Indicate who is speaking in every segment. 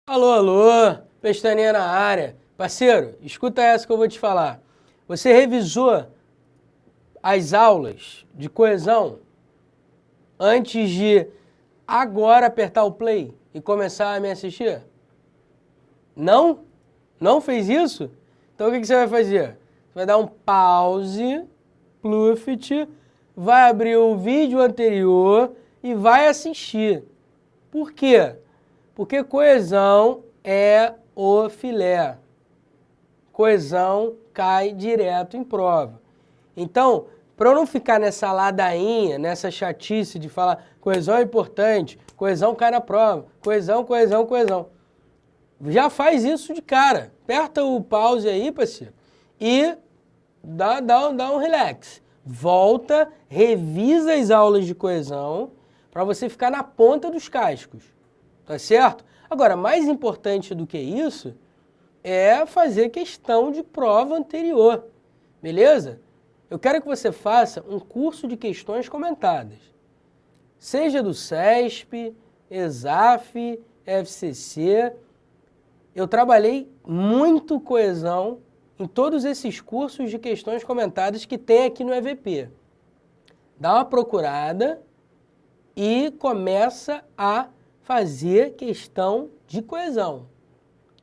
Speaker 1: Alô, alô, pestaninha na área. Parceiro, escuta essa que eu vou te falar. Você revisou as aulas de coesão antes de agora apertar o play e começar a me assistir? Não? Não fez isso? Então o que você vai fazer? Você vai dar um pause, pluft, vai abrir o vídeo anterior e vai assistir. Por quê? Porque coesão é o filé. Coesão cai direto em prova. Então, para eu não ficar nessa ladainha, nessa chatice de falar coesão é importante, coesão cai na prova, coesão, coesão, coesão. Já faz isso de cara. Aperta o pause aí, parceiro, e dá um relax. Volta, revisa as aulas de coesão para você ficar na ponta dos cascos. Tá certo? Agora, mais importante do que isso é fazer questão de prova anterior, beleza? Eu quero que você faça um curso de questões comentadas, seja do CESP, ESAF, FCC. Eu trabalhei muito coesão em todos esses cursos de questões comentadas que tem aqui no EVP. Dá uma procurada e começa a fazer questão de coesão,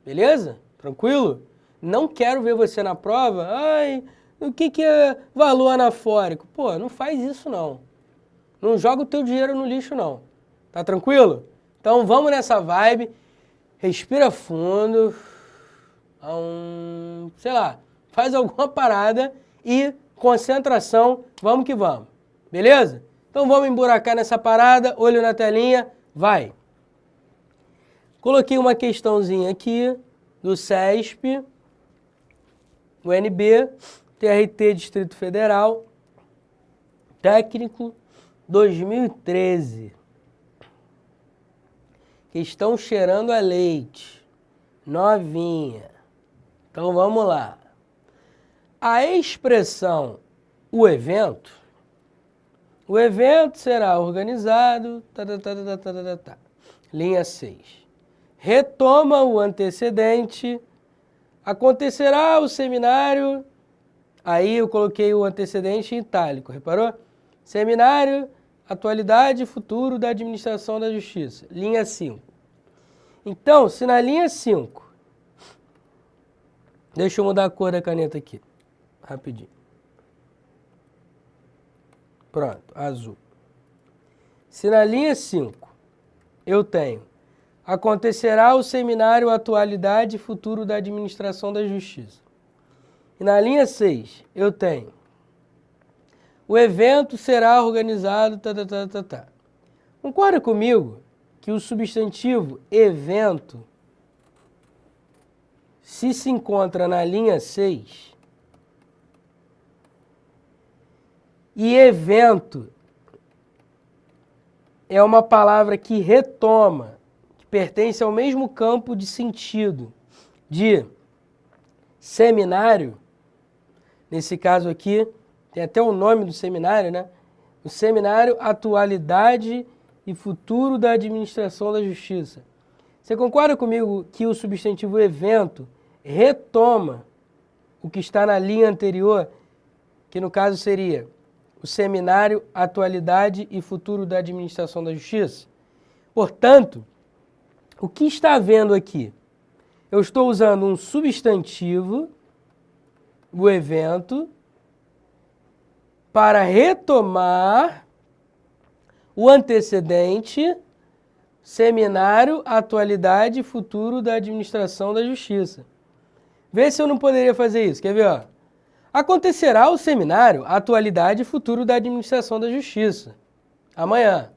Speaker 1: beleza? Tranquilo? Não quero ver você na prova, ai, o que é valor anafórico? Pô, não faz isso não. Não joga o teu dinheiro no lixo não. Tá tranquilo? Então vamos nessa vibe, respira fundo, sei lá, faz alguma parada e concentração, vamos que vamos, beleza? Então vamos emburacar nessa parada, olho na telinha, vai! Coloquei uma questãozinha aqui do CESP, UNB, TRT Distrito Federal, técnico 2013. Questão cheirando a leite, novinha. Então vamos lá. A expressão o evento será organizado, linha 6. Retoma o antecedente, acontecerá o seminário, aí eu coloquei o antecedente em itálico, reparou? Seminário, atualidade e futuro da administração da justiça, linha 5. Então, se na linha 5, deixa eu mudar a cor da caneta aqui, rapidinho. Pronto, azul. Se na linha 5 eu tenho acontecerá o seminário Atualidade e Futuro da Administração da Justiça. E na linha 6, eu tenho o evento será organizado, Concorda comigo que o substantivo evento, se encontra na linha 6, e evento é uma palavra que retoma, pertence ao mesmo campo de sentido de seminário, nesse caso aqui, tem até o nome do seminário, né? O Seminário Atualidade e Futuro da Administração da Justiça. Você concorda comigo que o substantivo evento retoma o que está na linha anterior, que no caso seria o Seminário Atualidade e Futuro da Administração da Justiça? Portanto, o que está havendo aqui? Eu estou usando um substantivo, o evento, para retomar o antecedente, seminário, atualidade e futuro da administração da justiça. Vê se eu não poderia fazer isso. Quer ver? Ó? Acontecerá o seminário, atualidade e futuro da administração da justiça. Amanhã.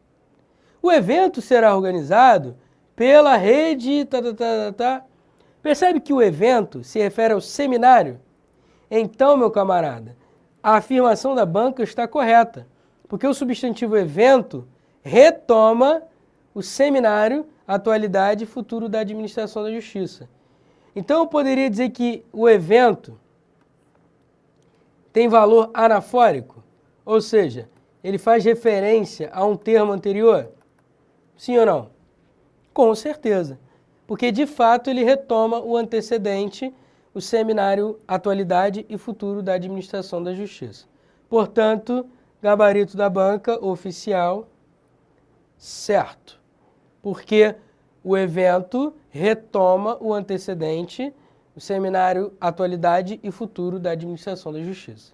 Speaker 1: O evento será organizado pela rede, Percebe que o evento se refere ao seminário? Então, meu camarada, a afirmação da banca está correta, porque o substantivo evento retoma o seminário, atualidade e futuro da administração da justiça. Então, eu poderia dizer que o evento tem valor anafórico, ou seja, ele faz referência a um termo anterior? Sim ou não? Com certeza. porque de fato ele retoma o antecedente, o seminário Atualidade e Futuro da Administração da Justiça. Portanto, gabarito da banca oficial, certo. Porque o evento retoma o antecedente, o seminário Atualidade e Futuro da Administração da Justiça.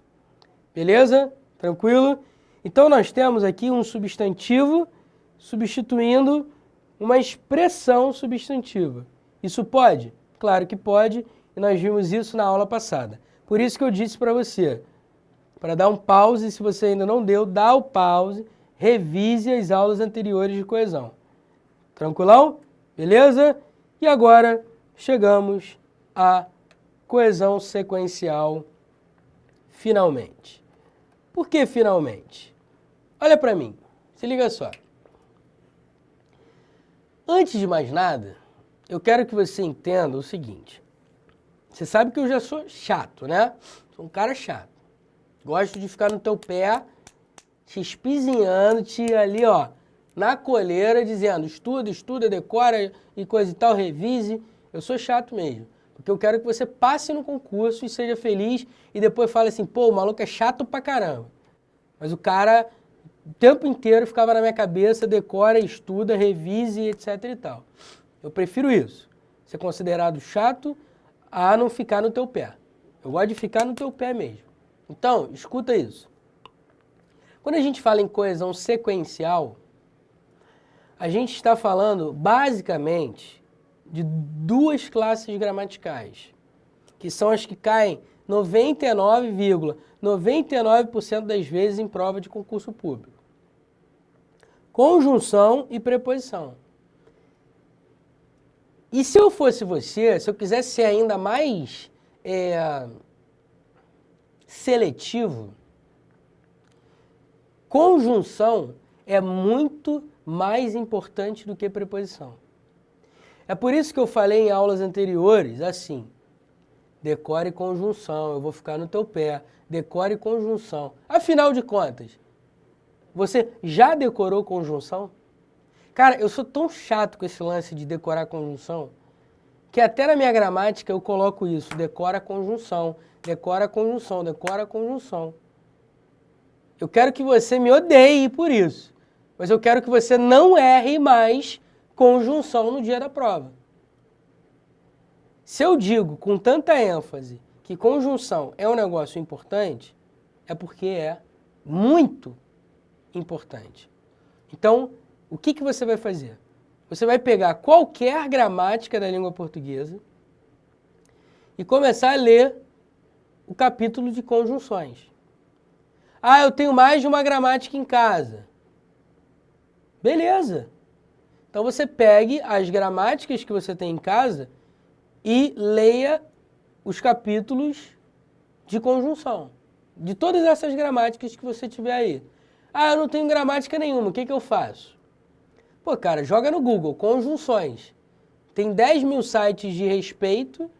Speaker 1: Beleza? Tranquilo? Então nós temos aqui um substantivo substituindo uma expressão substantiva. Isso pode? Claro que pode, e nós vimos isso na aula passada. Por isso que eu disse para você, para dar um pause, se você ainda não deu, dá o pause, revise as aulas anteriores de coesão. Tranquilão? Beleza? E agora chegamos à coesão sequencial finalmente. Por que finalmente? Olha para mim, se liga só. Antes de mais nada, eu quero que você entenda o seguinte. Você sabe que eu já sou chato, né? Sou um cara chato. Gosto de ficar no teu pé, te espizinhando, te ali, ó, na coleira, dizendo estuda, decora e coisa e tal, revise. Eu sou chato mesmo. Porque eu quero que você passe no concurso e seja feliz e depois fale assim, pô, o maluco é chato pra caramba. Mas o cara, o tempo inteiro, ficava na minha cabeça, decora, estuda, revise, etc e tal. Eu prefiro isso. Ser considerado chato a não ficar no teu pé. Eu gosto de ficar no teu pé mesmo. Então, escuta isso. Quando a gente fala em coesão sequencial, a gente está falando basicamente de duas classes gramaticais, que são as que caem 99,99% das vezes em prova de concurso público. Conjunção e preposição. E se eu fosse você, se eu quisesse ser ainda mais seletivo, conjunção é muito mais importante do que preposição. É por isso que eu falei em aulas anteriores, assim, decore conjunção, eu vou ficar no teu pé, decore conjunção. Afinal de contas, você já decorou conjunção? Cara, eu sou tão chato com esse lance de decorar conjunção, que até na minha gramática eu coloco isso, decora conjunção, decora conjunção, decora conjunção. Eu quero que você me odeie por isso, mas eu quero que você não erre mais conjunção no dia da prova. Se eu digo com tanta ênfase que conjunção é um negócio importante, é porque é muito importante. Então, o que você vai fazer? Você vai pegar qualquer gramática da língua portuguesa e começar a ler o capítulo de conjunções. Ah, eu tenho mais de uma gramática em casa. Beleza. Então você pegue as gramáticas que você tem em casa e leia os capítulos de conjunção. De todas essas gramáticas que você tiver aí. Ah, eu não tenho gramática nenhuma, o que eu faço? Pô, cara, joga no Google, conjunções. Tem 10 mil sites de respeito,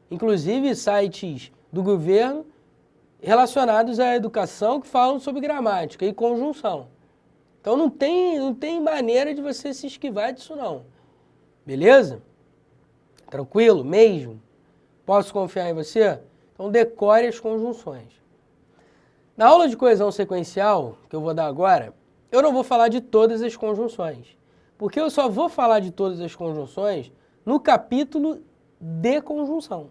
Speaker 1: inclusive sites do governo, relacionados à educação que falam sobre gramática e conjunção. Então não tem maneira de você se esquivar disso não. Beleza? Tranquilo? Mesmo? Posso confiar em você? Então decore as conjunções. Na aula de coesão sequencial, que eu vou dar agora, eu não vou falar de todas as conjunções. Porque eu só vou falar de todas as conjunções no capítulo de conjunção,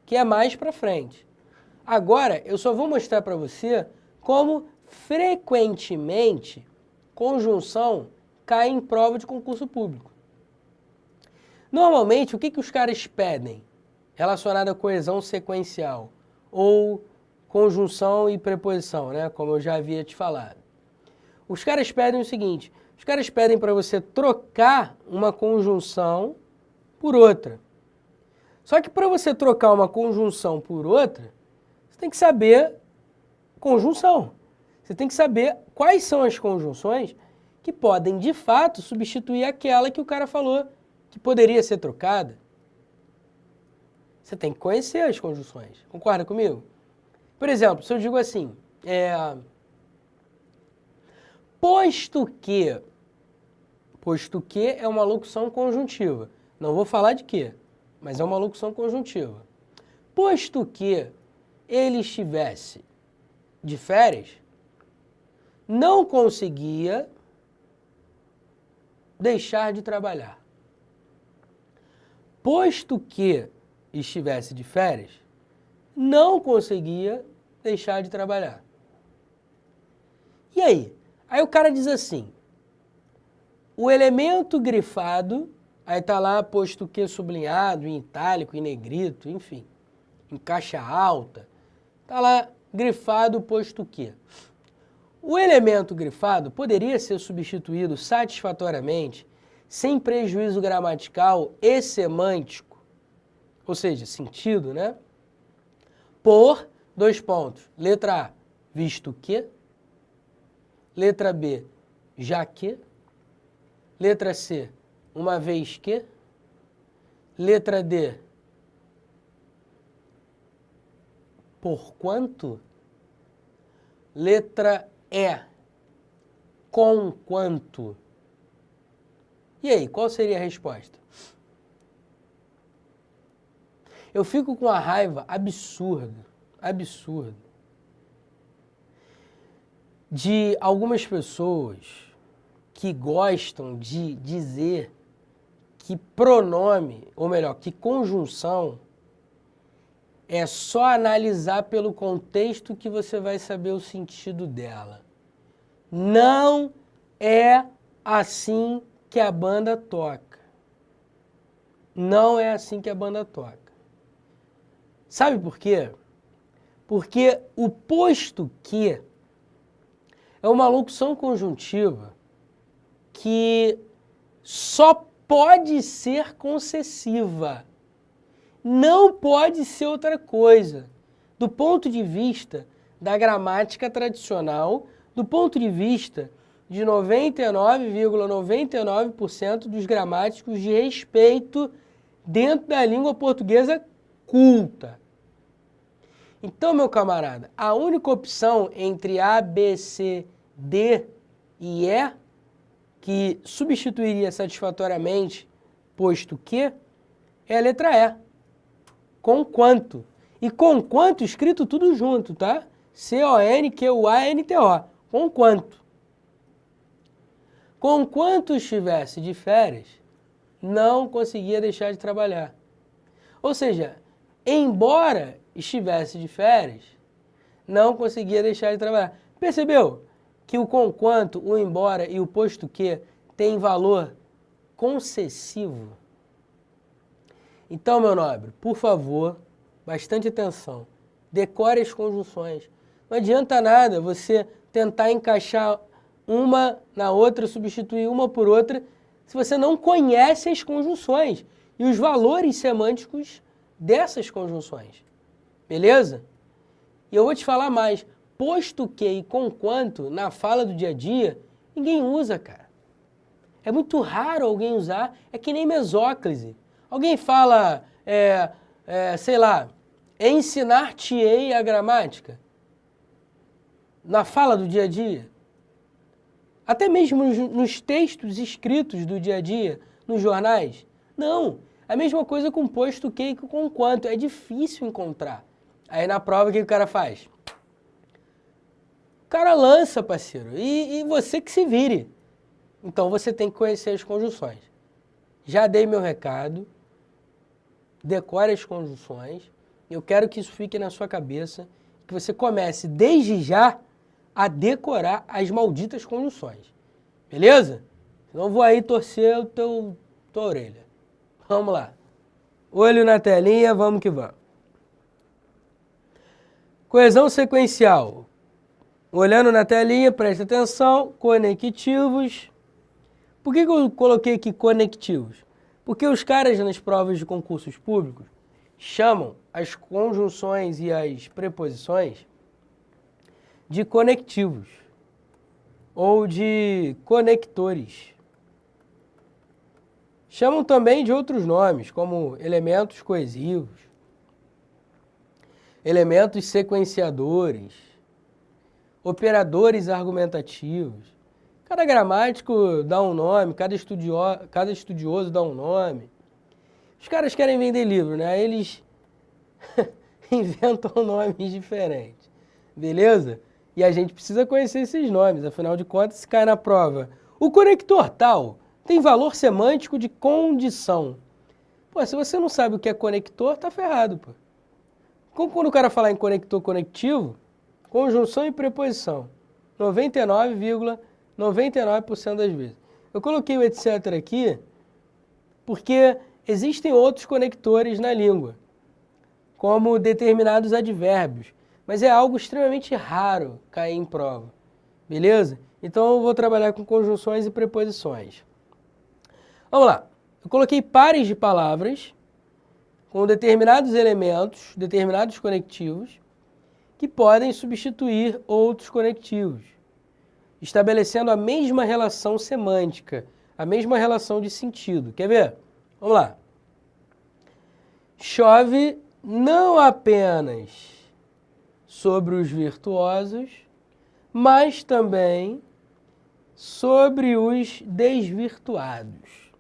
Speaker 1: que é mais para frente. Agora, eu só vou mostrar para você como frequentemente conjunção cai em prova de concurso público. Normalmente, o que os caras pedem relacionado à coesão sequencial ou conjunção e preposição, né? Como eu já havia te falado. Os caras pedem o seguinte, os caras pedem para você trocar uma conjunção por outra. Só que para você trocar uma conjunção por outra, você tem que saber conjunção. Você tem que saber quais são as conjunções que podem, de fato, substituir aquela que o cara falou que poderia ser trocada. Você tem que conhecer as conjunções. Concorda comigo? Por exemplo, se eu digo assim, posto que é uma locução conjuntiva. Não vou falar de quê, mas é uma locução conjuntiva. Posto que ele estivesse de férias, não conseguia deixar de trabalhar. Posto que estivesse de férias, não conseguia deixar de trabalhar. E aí? Aí o cara diz assim, o elemento grifado, aí tá lá posto que sublinhado, em itálico, em negrito, enfim, em caixa alta, tá lá grifado posto que. O elemento grifado poderia ser substituído satisfatoriamente, sem prejuízo gramatical e semântico, ou seja, sentido, né? Por, dois pontos, letra A, visto que, letra B, já que, letra C, uma vez que, letra D, porquanto, letra E, conquanto. E aí, qual seria a resposta? Eu fico com uma raiva absurda, de algumas pessoas que gostam de dizer que pronome, ou melhor, que conjunção é só analisar pelo contexto que você vai saber o sentido dela. Não é assim que a banda toca. Não é assim que a banda toca. Sabe por quê? Porque o posto que é uma locução conjuntiva que só pode ser concessiva. Não pode ser outra coisa. Do ponto de vista da gramática tradicional, do ponto de vista de 99,99% dos gramáticos de respeito dentro da língua portuguesa culta. Então, meu camarada, a única opção entre A, B, C, D e E, que substituiria satisfatoriamente, posto que, é a letra E. Conquanto. E conquanto escrito tudo junto, tá? C-O-N-Q-U-A-N-T-O. Conquanto. Conquanto estivesse de férias, não conseguia deixar de trabalhar. Ou seja, embora estivesse de férias, não conseguia deixar de trabalhar. Percebeu que o conquanto, o embora e o posto que tem valor concessivo? Então, meu nobre, por favor, bastante atenção. Decore as conjunções. Não adianta nada você tentar encaixar uma na outra, substituir uma por outra, se você não conhece as conjunções e os valores semânticos dessas conjunções. Beleza? E eu vou te falar mais. Posto que e conquanto, na fala do dia a dia, ninguém usa, cara. É muito raro alguém usar. É que nem mesóclise. Alguém fala, sei lá, ensinar-te-ei a gramática. Na fala do dia a dia. Até mesmo nos textos escritos do dia a dia, nos jornais. Não. A mesma coisa com posto que e com conquanto. É difícil encontrar. Aí na prova o que o cara faz? O cara lança, parceiro. E você que se vire. Então você tem que conhecer as conjunções. Já dei meu recado. Decore as conjunções. Eu quero que isso fique na sua cabeça. Que você comece desde já a decorar as malditas conjunções. Beleza? Senão eu vou aí torcer tua orelha. Vamos lá. Olho na telinha, vamos que vamos. Coesão sequencial. Olhando na telinha, presta atenção. Conectivos. Por que eu coloquei aqui conectivos? Porque os caras nas provas de concursos públicos chamam as conjunções e as preposições de conectivos ou de conectores. Chamam também de outros nomes, como elementos coesivos, elementos sequenciadores, operadores argumentativos. Cada gramático dá um nome, cada estudioso dá um nome. Os caras querem vender livro, né? Aí eles inventam nomes diferentes, beleza? E a gente precisa conhecer esses nomes, afinal de contas, se cai na prova. O conector tal tem valor semântico de condição. Pô, se você não sabe o que é conector, tá ferrado, pô. Como quando o cara falar em conector conectivo, conjunção e preposição. 99,99% das vezes. Eu coloquei o etc. aqui porque existem outros conectores na língua, como determinados advérbios, mas é algo extremamente raro cair em prova, beleza? Então eu vou trabalhar com conjunções e preposições. Vamos lá. Eu coloquei pares de palavras com determinados elementos, determinados conectivos, que podem substituir outros conectivos, estabelecendo a mesma relação semântica, a mesma relação de sentido. Quer ver? Vamos lá. Chove não apenas sobre os virtuosos, mas também sobre os desvirtuados.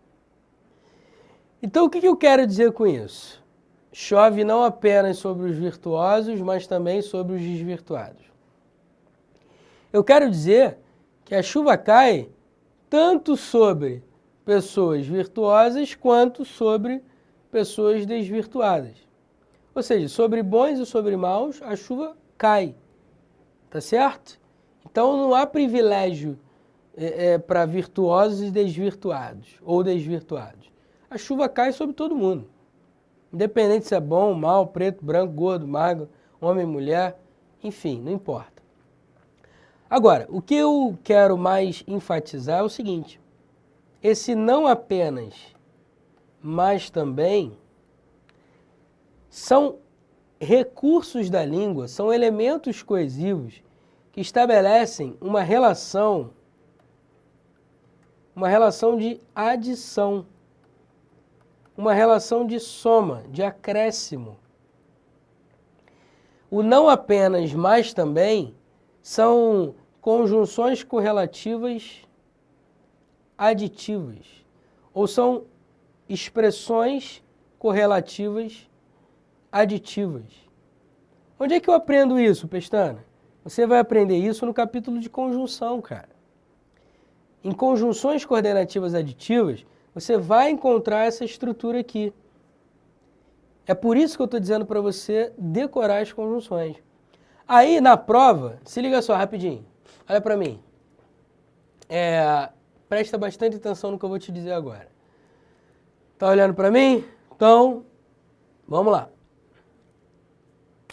Speaker 1: Então, o que eu quero dizer com isso? Chove não apenas sobre os virtuosos, mas também sobre os desvirtuados. Eu quero dizer que a chuva cai tanto sobre pessoas virtuosas quanto sobre pessoas desvirtuadas. Ou seja, sobre bons e sobre maus, a chuva cai. Tá certo? Então não há privilégio para virtuosos e desvirtuados, ou desvirtuados. A chuva cai sobre todo mundo. Independente se é bom, mal, preto, branco, gordo, magro, homem, mulher, enfim, não importa. Agora, o que eu quero mais enfatizar é o seguinte: esse não apenas, mas também, são recursos da língua, são elementos coesivos que estabelecem uma relação de adição, uma relação de soma, de acréscimo. O não apenas, mas também são conjunções correlativas aditivas, ou são expressões correlativas aditivas. Onde é que eu aprendo isso, Pestana? Você vai aprender isso no capítulo de conjunção, cara. Em conjunções coordenativas aditivas, você vai encontrar essa estrutura aqui. É por isso que eu estou dizendo para você decorar as conjunções. Aí, na prova, se liga só, rapidinho. Olha para mim. Presta bastante atenção no que eu vou te dizer agora. Tá olhando para mim? Então, vamos lá.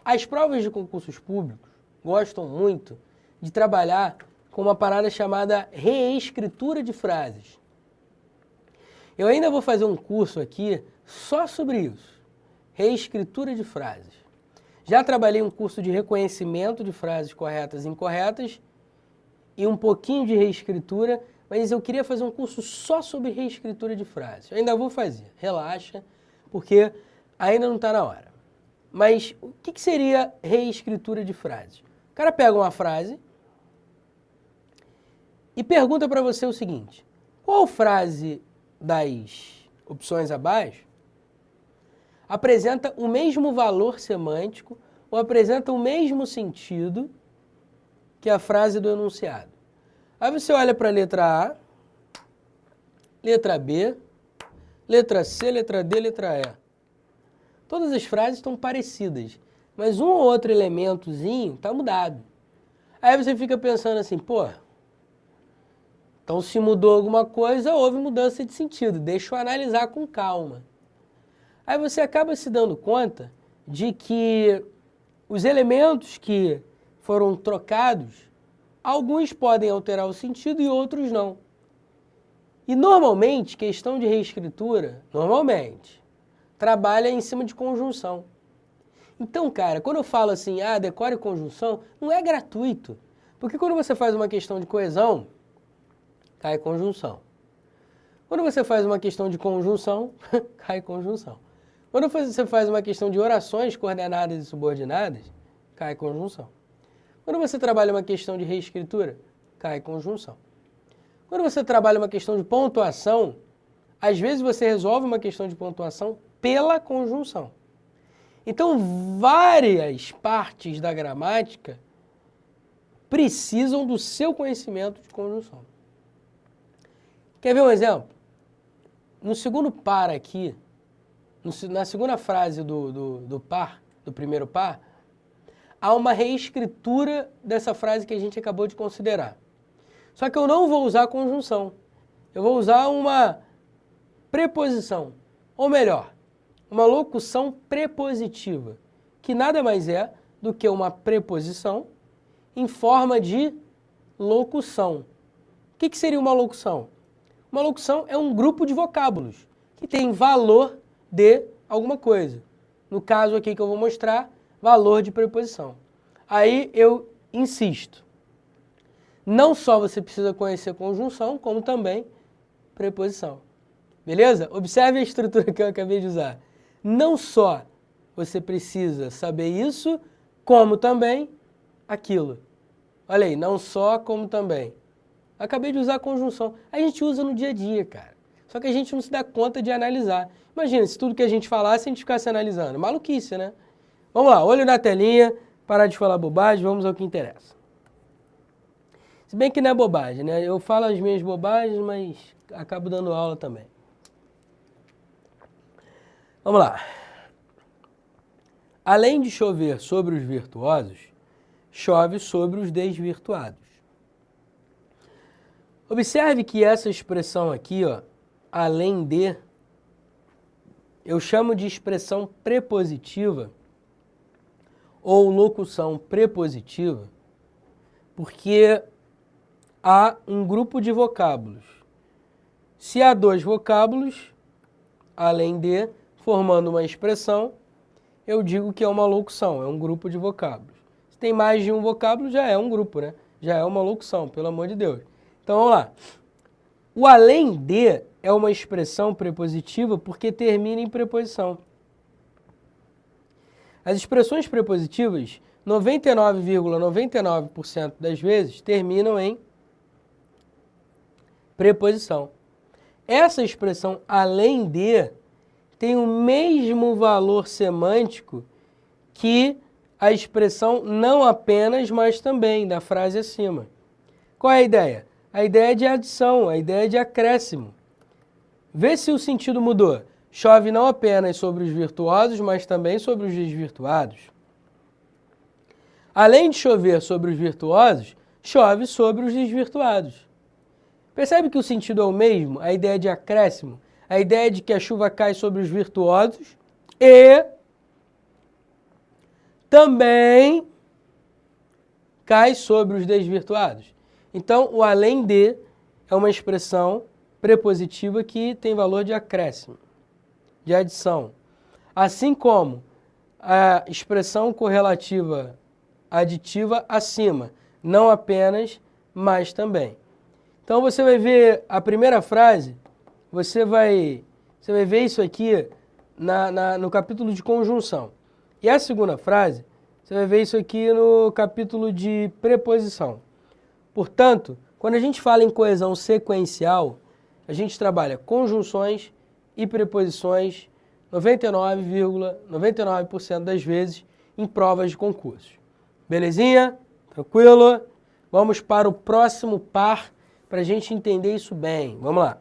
Speaker 1: As provas de concursos públicos gostam muito de trabalhar com uma parada chamada reescritura de frases. Eu ainda vou fazer um curso aqui só sobre isso. Reescritura de frases. Já trabalhei um curso de reconhecimento de frases corretas e incorretas e um pouquinho de reescritura, mas eu queria fazer um curso só sobre reescritura de frases. Eu ainda vou fazer, relaxa, porque ainda não está na hora. Mas o que seria reescritura de frases? O cara pega uma frase e pergunta para você o seguinte: qual frase das opções abaixo apresenta o mesmo valor semântico ou apresenta o mesmo sentido que a frase do enunciado? Aí você olha para a letra A, letra B, letra C, letra D, letra E. Todas as frases estão parecidas, mas um ou outro elementozinho está mudado. Aí você fica pensando assim, pô, então se mudou alguma coisa, houve mudança de sentido, deixa eu analisar com calma. Aí você acaba se dando conta de que os elementos que foram trocados, alguns podem alterar o sentido e outros não. E normalmente, questão de reescritura, trabalha em cima de conjunção. Então, cara, quando eu falo assim, decore conjunção, não é gratuito. Porque quando você faz uma questão de coesão, cai conjunção. Quando você faz uma questão de conjunção, cai conjunção. Quando você faz uma questão de orações coordenadas e subordinadas, cai conjunção. Quando você trabalha uma questão de reescritura, cai conjunção. Quando você trabalha uma questão de pontuação, às vezes você resolve uma questão de pontuação pela conjunção. Então, várias partes da gramática precisam do seu conhecimento de conjunção. Quer ver um exemplo? No segundo par aqui, na segunda frase do par, do primeiro par, há uma reescritura dessa frase que a gente acabou de considerar. Só que eu não vou usar conjunção. Eu vou usar uma preposição. Ou melhor, uma locução prepositiva, que nada mais é do que uma preposição em forma de locução. O que seria uma locução? Uma locução é um grupo de vocábulos que tem valor de alguma coisa. No caso aqui que eu vou mostrar, valor de preposição. Aí eu insisto. Não só você precisa conhecer conjunção, como também preposição. Beleza? Observe a estrutura que eu acabei de usar. Não só você precisa saber isso, como também aquilo. Olha aí, não só, como também. Acabei de usar a conjunção. A gente usa no dia a dia, cara. Só que a gente não se dá conta de analisar. Imagina, se tudo que a gente falasse, a gente ficasse analisando. Maluquice, né? Vamos lá, olho na telinha, parar de falar bobagem, vamos ao que interessa. Se bem que não é bobagem, né? Eu falo as minhas bobagens, mas acabo dando aula também. Vamos lá. Além de chover sobre os virtuosos, chove sobre os desvirtuados. Observe que essa expressão aqui, ó, além de, eu chamo de expressão prepositiva ou locução prepositiva, porque há um grupo de vocábulos. Se há dois vocábulos, além de, formando uma expressão, eu digo que é uma locução, é um grupo de vocábulos. Se tem mais de um vocábulo, já é um grupo, né? Já é uma locução, pelo amor de Deus. Então, vamos lá. O além de é uma expressão prepositiva porque termina em preposição. As expressões prepositivas, 99,99% das vezes, terminam em preposição. Essa expressão além de tem o mesmo valor semântico que a expressão não apenas, mas também, da frase acima. Qual é a ideia? A ideia é de adição, a ideia é de acréscimo. Vê se o sentido mudou. Chove não apenas sobre os virtuosos, mas também sobre os desvirtuados. Além de chover sobre os virtuosos, chove sobre os desvirtuados. Percebe que o sentido é o mesmo? A ideia de acréscimo, a ideia de que a chuva cai sobre os virtuosos e também cai sobre os desvirtuados. Então, o além de é uma expressão prepositiva que tem valor de acréscimo, de adição. Assim como a expressão correlativa aditiva acima, não apenas, mas também. Então, você vai ver a primeira frase, você vai ver isso aqui no capítulo de conjunção. E a segunda frase, você vai ver isso aqui no capítulo de preposição. Portanto, quando a gente fala em coesão sequencial, a gente trabalha conjunções e preposições 99,99% das vezes em provas de concurso. Belezinha? Tranquilo? Vamos para o próximo par para a gente entender isso bem. Vamos lá.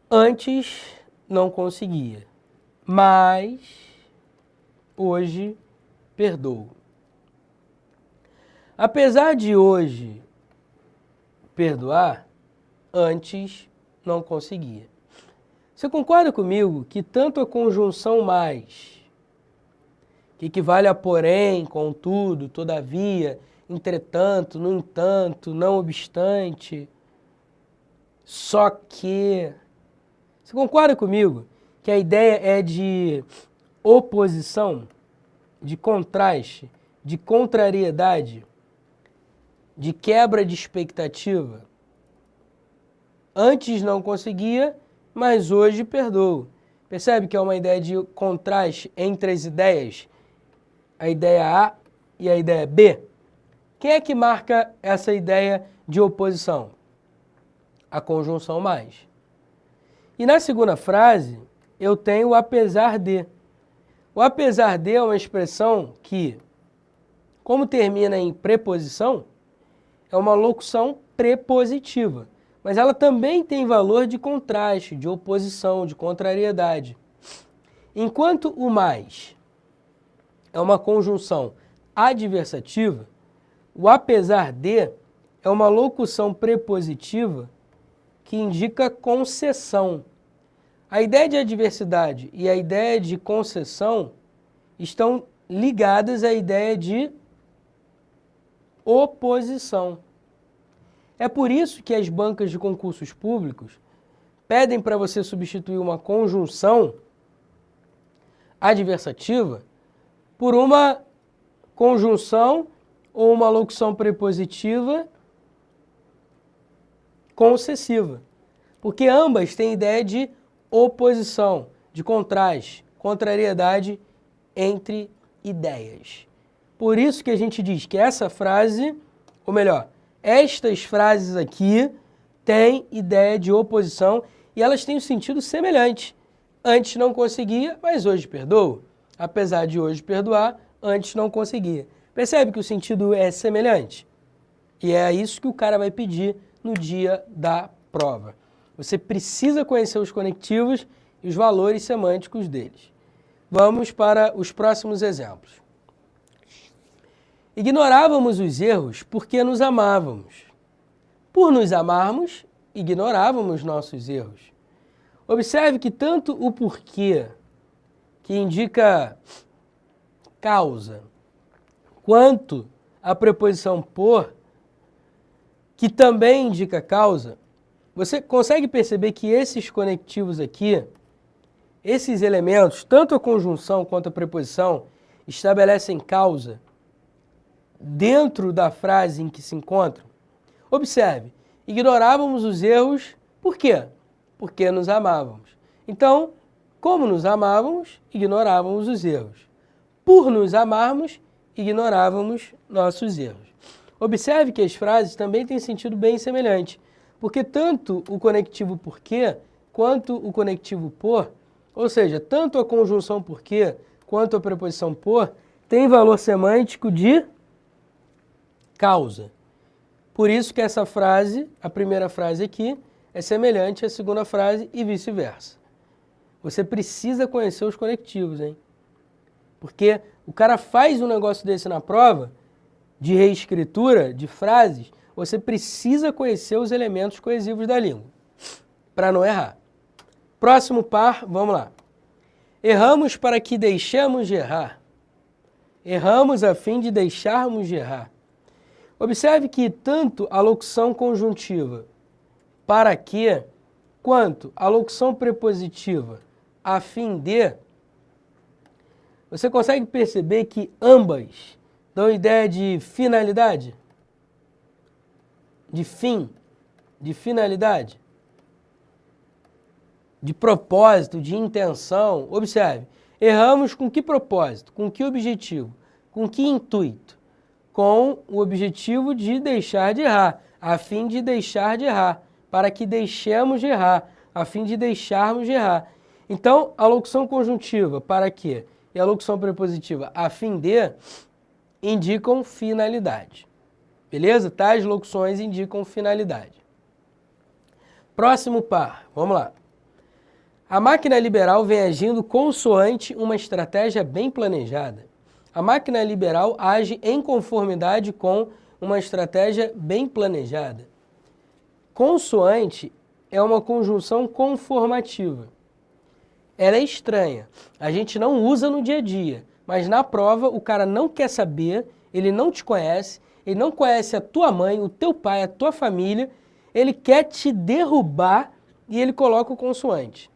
Speaker 1: Antes não conseguia, mas hoje perdoo. Apesar de hoje perdoar, antes não conseguia. Você concorda comigo que tanto a conjunção mais, que equivale a porém, contudo, todavia, entretanto, no entanto, não obstante, só que... Você concorda comigo que a ideia é de oposição, de contraste, de contrariedade, de quebra de expectativa? Antes não conseguia, mas hoje perdoo. Percebe que é uma ideia de contraste entre as ideias? A ideia A e a ideia B? Quem é que marca essa ideia de oposição? A conjunção mais. E na segunda frase, eu tenho o apesar de. O apesar de é uma expressão que, como termina em preposição, é uma locução prepositiva. Mas ela também tem valor de contraste, de oposição, de contrariedade. Enquanto o mais é uma conjunção adversativa, o apesar de é uma locução prepositiva que indica concessão. A ideia de adversidade e a ideia de concessão estão ligadas à ideia de oposição. É por isso que as bancas de concursos públicos pedem para você substituir uma conjunção adversativa por uma conjunção ou uma locução prepositiva concessiva. Porque ambas têm ideia de oposição, de contraste, contrariedade entre ideias. Por isso que a gente diz que essa frase, ou melhor, estas frases aqui têm ideia de oposição e elas têm um sentido semelhante. Antes não conseguia, mas hoje perdoo. Apesar de hoje perdoar, antes não conseguia. Percebe que o sentido é semelhante? E é isso que o cara vai pedir no dia da prova. Você precisa conhecer os conectivos e os valores semânticos deles. Vamos para os próximos exemplos. Ignorávamos os erros porque nos amávamos. Por nos amarmos, ignorávamos nossos erros. Observe que tanto o porquê, que indica causa, quanto a preposição por, que também indica causa, você consegue perceber que esses conectivos aqui, esses elementos, tanto a conjunção quanto a preposição, estabelecem causa dentro da frase em que se encontram? Observe, ignorávamos os erros, por quê? Porque nos amávamos. Então, como nos amávamos, ignorávamos os erros. Por nos amarmos, ignorávamos nossos erros. Observe que as frases também têm sentido bem semelhante, porque tanto o conectivo porque quanto o conectivo por, ou seja, tanto a conjunção porque quanto a preposição por, tem valor semântico de causa. Por isso que essa frase, a primeira frase aqui, é semelhante à segunda frase e vice-versa. Você precisa conhecer os conectivos, hein? Porque o cara faz um negócio desse na prova, de reescritura, de frases, você precisa conhecer os elementos coesivos da língua, para não errar. Próximo par, vamos lá. Erramos para que deixemos de errar. Erramos a fim de deixarmos de errar. Observe que tanto a locução conjuntiva para que, quanto a locução prepositiva a fim de, você consegue perceber que ambas dão ideia de finalidade? De fim? De finalidade? De propósito, de intenção? Observe, erramos com que propósito? Com que objetivo? Com que intuito? Com o objetivo de deixar de errar, a fim de deixar de errar, para que deixemos de errar, a fim de deixarmos de errar. Então, a locução conjuntiva, para que, e a locução prepositiva, a fim de, indicam finalidade. Beleza? Tais locuções indicam finalidade. Próximo par, vamos lá. A máquina liberal vem agindo consoante uma estratégia bem planejada. A máquina liberal age em conformidade com uma estratégia bem planejada. Consoante é uma conjunção conformativa. Ela é estranha, a gente não usa no dia a dia, mas na prova o cara não quer saber, ele não te conhece, ele não conhece a tua mãe, o teu pai, a tua família, ele quer te derrubar e ele coloca o consoante.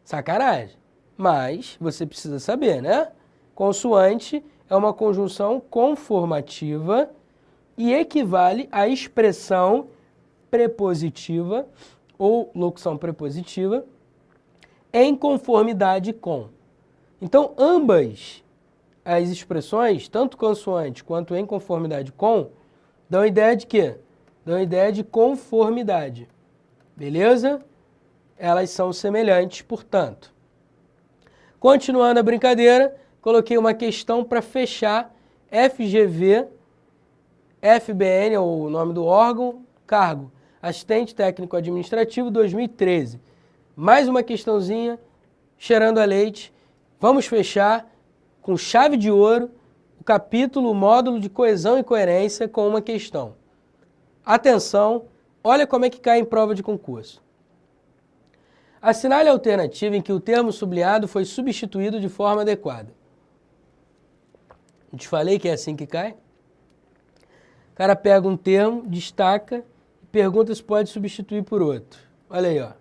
Speaker 1: Sacanagem, mas você precisa saber, né? Consoante é uma conjunção conformativa e equivale à expressão prepositiva ou locução prepositiva em conformidade com. Então, ambas as expressões, tanto consoante quanto em conformidade com, dão ideia de quê? Dão ideia de conformidade. Beleza? Elas são semelhantes, portanto. Continuando a brincadeira, coloquei uma questão para fechar FGV, FBN, ou o nome do órgão, cargo, Assistente Técnico Administrativo 2013. Mais uma questãozinha, cheirando a leite. Vamos fechar com chave de ouro o capítulo, o módulo de coesão e coerência com uma questão. Atenção, olha como é que cai em prova de concurso. Assinale a alternativa em que o termo sublinhado foi substituído de forma adequada. Eu te falei que é assim que cai? O cara pega um termo, destaca e pergunta se pode substituir por outro. Olha aí, ó.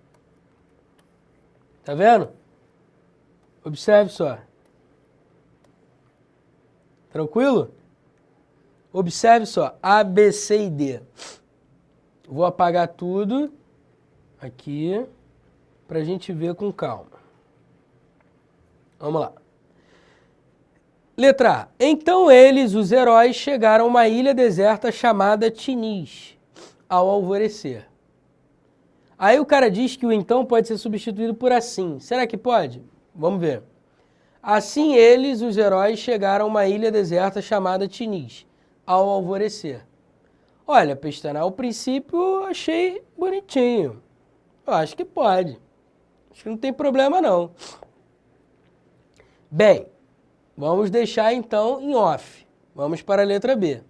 Speaker 1: Tá vendo? Observe só. Tranquilo? Observe só. A, B, C e D. Vou apagar tudo aqui para a gente ver com calma. Vamos lá. Letra A. Então eles, os heróis, chegaram a uma ilha deserta chamada Tinis, ao alvorecer. Aí o cara diz que o então pode ser substituído por assim. Será que pode? Vamos ver. Assim eles, os heróis, chegaram a uma ilha deserta chamada Tinis, ao alvorecer. Olha, Pestana, ao princípio eu achei bonitinho. Eu acho que pode. Acho que não tem problema não. Bem, vamos deixar então em off. Vamos para a letra B.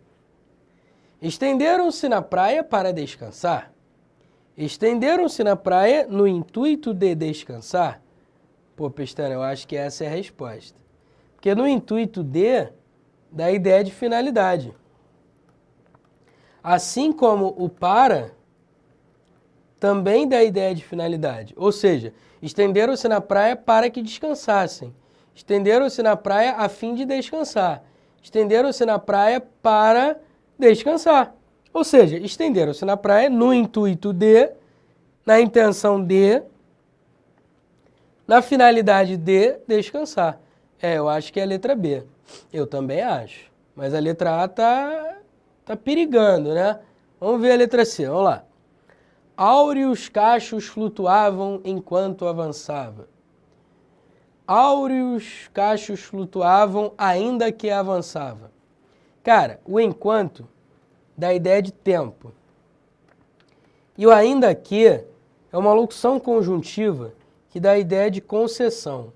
Speaker 1: Estenderam-se na praia para descansar. Estenderam-se na praia no intuito de descansar. Pô, Pestana, eu acho que essa é a resposta. Porque no intuito de, dá a ideia de finalidade. Assim como o para, também dá a ideia de finalidade. Ou seja, estenderam-se na praia para que descansassem. Estenderam-se na praia a fim de descansar. Estenderam-se na praia para descansar. Ou seja, estenderam-se na praia no intuito de, na intenção de, na finalidade de descansar. Eu acho que é a letra B. Eu também acho. Mas a letra A tá perigando, né? Vamos ver a letra C. Vamos lá. Áureos cachos flutuavam enquanto avançava. Áureos cachos flutuavam ainda que avançava. Cara, o enquanto dá a ideia de tempo. E o ainda que é uma locução conjuntiva que dá a ideia de concessão.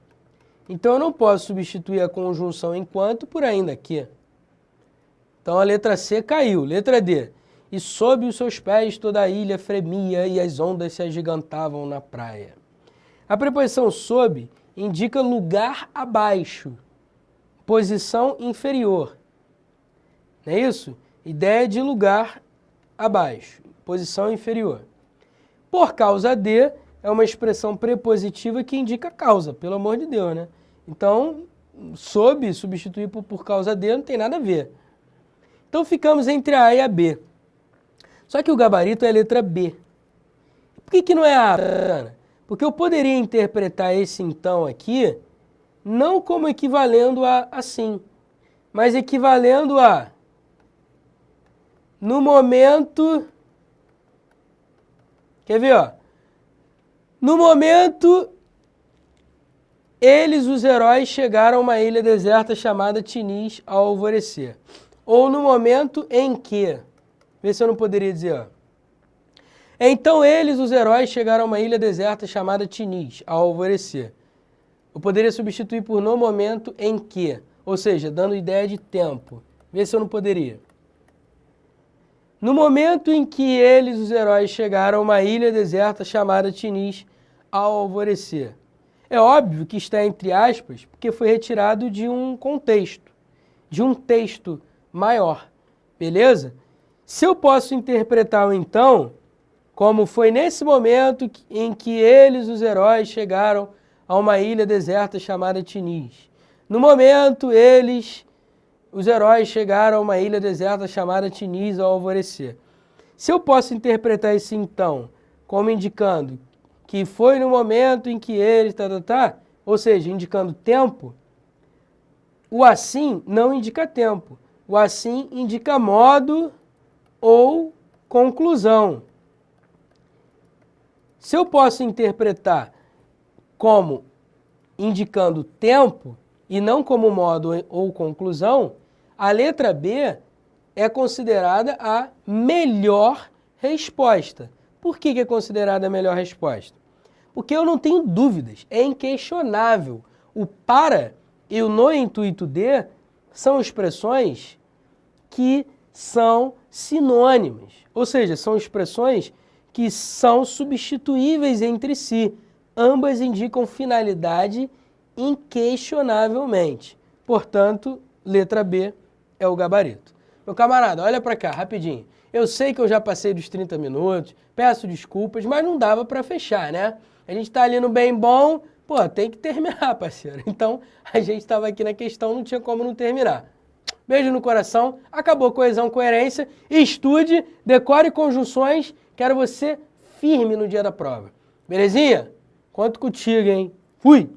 Speaker 1: Então eu não posso substituir a conjunção enquanto por ainda que. Então a letra C caiu. Letra D. E sob os seus pés toda a ilha fremia e as ondas se agigantavam na praia. A preposição sob indica lugar abaixo, posição inferior. Não é isso? Ideia de lugar abaixo, posição inferior. Por causa de é uma expressão prepositiva que indica causa, pelo amor de Deus, né? Então, sob substituir por causa de não tem nada a ver. Então ficamos entre a A e a B. Só que o gabarito é a letra B. Por que não é a A, Ana? Porque eu poderia interpretar esse então aqui não como equivalendo a assim, mas equivalendo a no momento... Quer ver, ó? No momento, eles, os heróis, chegaram a uma ilha deserta chamada Tinis ao alvorecer. Ou no momento em que... Vê se eu não poderia dizer, ó. Então eles, os heróis, chegaram a uma ilha deserta chamada Tinis, ao alvorecer. Eu poderia substituir por no momento em que, ou seja, dando ideia de tempo. Vê se eu não poderia. No momento em que eles, os heróis, chegaram a uma ilha deserta chamada Tinis, ao alvorecer. É óbvio que está entre aspas, porque foi retirado de um contexto, de um texto maior. Beleza? Se eu posso interpretar o então... como foi nesse momento em que eles, os heróis, chegaram a uma ilha deserta chamada Tinis. No momento, eles, os heróis, chegaram a uma ilha deserta chamada Tinis ao alvorecer. Se eu posso interpretar esse então como indicando que foi no momento em que eles, ou seja, indicando tempo, o assim não indica tempo. O assim indica modo ou conclusão. Se eu posso interpretar como indicando tempo e não como modo ou conclusão, a letra B é considerada a melhor resposta. Por que é considerada a melhor resposta? Porque eu não tenho dúvidas, é inquestionável. O para e o no intuito de são expressões que são sinônimas, ou seja, são expressões que são substituíveis entre si. Ambas indicam finalidade inquestionavelmente. Portanto, letra B é o gabarito. Meu camarada, olha para cá, rapidinho. Eu sei que eu já passei dos 30 minutos, peço desculpas, mas não dava para fechar, né? A gente tá ali no bem bom, pô, tem que terminar, parceiro. Então, a gente estava aqui na questão, não tinha como não terminar. Beijo no coração, acabou coesão, coerência, estude, decore conjunções, quero você firme no dia da prova. Belezinha? Conto contigo, hein? Fui!